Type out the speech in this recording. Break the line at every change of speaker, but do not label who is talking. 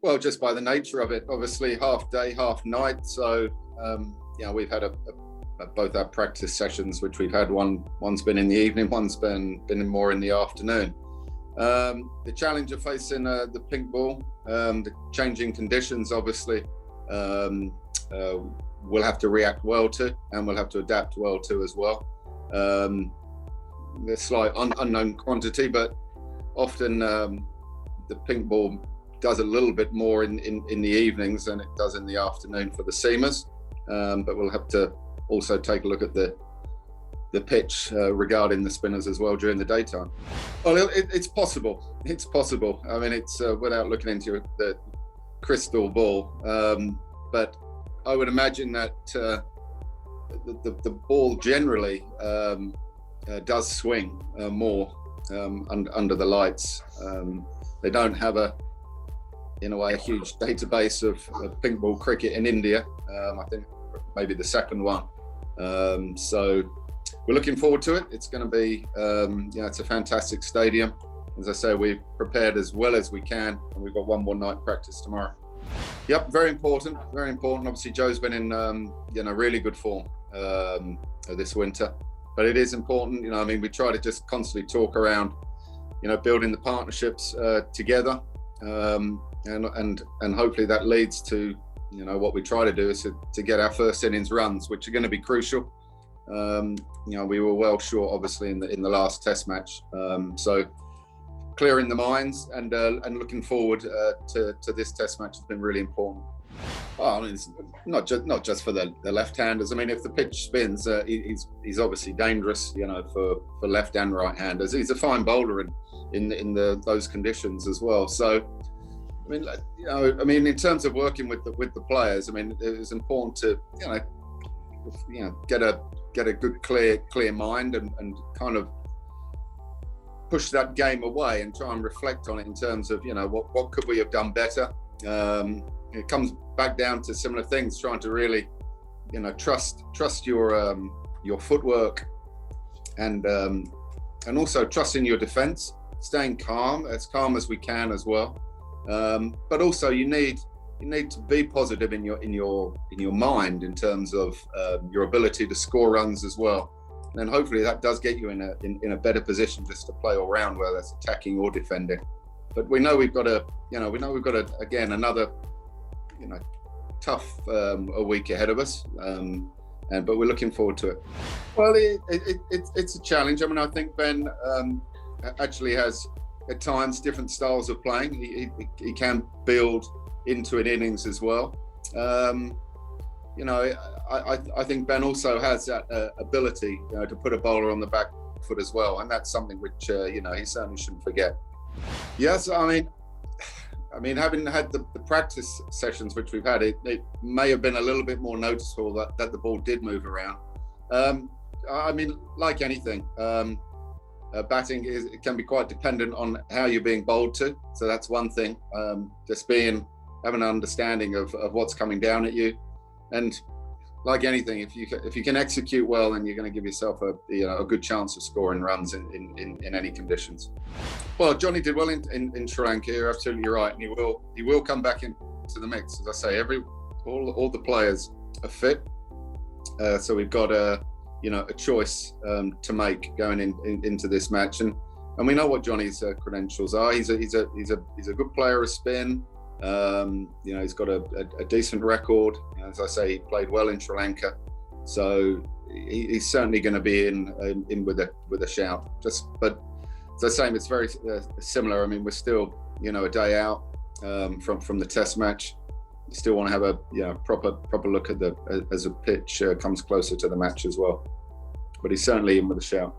Well, just by the nature of it, obviously half day, half night. So, we've had both our practice sessions, which we've had. One's been in the evening, one's been more in the afternoon. The challenge of facing the pink ball, the changing conditions, obviously, we'll have to react well to, and we'll have to adapt well to as well. There's slight unknown quantity, but often the pink ball does a little bit more in the evenings than it does in the afternoon for the seamers. But we'll have to also take a look at the pitch regarding the spinners as well during the daytime. Well, it's possible. It's possible. I mean, it's without looking into the crystal ball, but I would imagine that the ball generally does swing more under the lights. They don't have a huge database of pink ball cricket in India. I think maybe the second one. So we're looking forward to it. It's going to be, it's a fantastic stadium. As I say, we've prepared as well as we can, and we've got one more night practice tomorrow. Yep, very important, very important. Obviously, Joe's been in, really good form this winter. But it is important, we try to just constantly talk around, building the partnerships together. And hopefully that leads to, what we try to do is to get our first innings runs, which are going to be crucial. We were well short, obviously, in the last Test match. So clearing the minds and looking forward to this Test match has been really important. Well, it's not just for the left-handers. If the pitch spins, he's obviously dangerous, for left and right-handers. He's a fine bowler in those conditions as well. So. In terms of working with the players, it was important to, get a good clear mind and kind of push that game away and try and reflect on it in terms of, what could we have done better. It comes back down to similar things, trying to really, trust your footwork and also trusting your defence, staying calm as we can as well. But also you need to be positive in your mind in terms of your ability to score runs as well. And then hopefully that does get you in a better position just to play all round, whether that's attacking or defending. But we know we've got again another tough a week ahead of us. But we're looking forward to it. Well, it's a challenge. I think Ben actually has at times different styles of playing. He can build into an innings as well. I think Ben also has that ability to put a bowler on the back foot as well, and that's something which he certainly shouldn't forget. Yes, having had the practice sessions which we've had, it may have been a little bit more noticeable that the ball did move around. Like anything, batting it can be quite dependent on how you're being bowled to. So that's one thing. Just having an understanding of what's coming down at you, and like anything, if you can execute well, then you're going to give yourself a good chance of scoring runs in any conditions. Well, Jonny did well in Sri Lanka. You're absolutely right, and he will come back into the mix. As I say, all the players are fit, so we've got a choice to make going into this match, and we know what Jonny's credentials are. He's a good player of spin. He's got a decent record. As I say, he played well in Sri Lanka, so he's certainly going to be in with a shout. But as I say, it's very similar. We're still a day out from the Test match. You still want to have a proper look at as the pitch comes closer to the match as well. But he's certainly in with a shout.